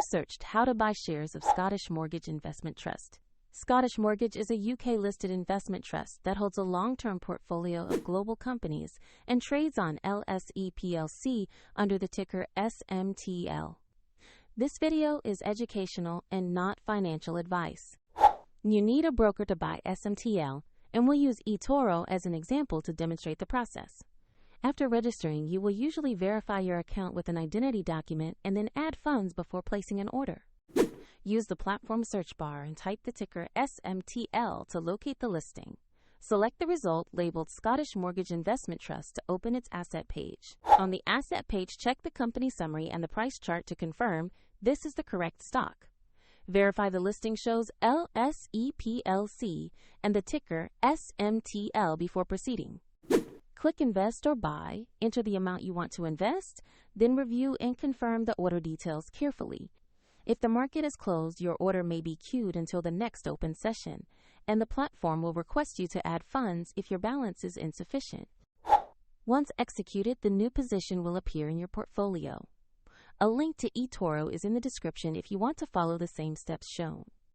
searched how to buy shares of Scottish Mortgage Investment Trust. Scottish Mortgage is a UK-listed investment trust that holds a long-term portfolio of global companies and trades on LSE PLC under the ticker SMT.L. This video is educational and not financial advice. You need a broker to buy SMT.L, and we'll use eToro as an example to demonstrate the process. After registering, you will usually verify your account with an identity document and then add funds before placing an order. Use the platform search bar and type the ticker SMT.L to locate the listing. Select the result labeled Scottish Mortgage Investment Trust to open its asset page. On the asset page, check the company summary and the price chart to confirm this is the correct stock. Verify the listing shows LSE PLC and the ticker SMT.L before proceeding. Click Invest or Buy, enter the amount you want to invest, then review and confirm the order details carefully. If the market is closed, your order may be queued until the next open session, and the platform will request you to add funds if your balance is insufficient. Once executed, the new position will appear in your portfolio. A link to eToro is in the description if you want to follow the same steps shown.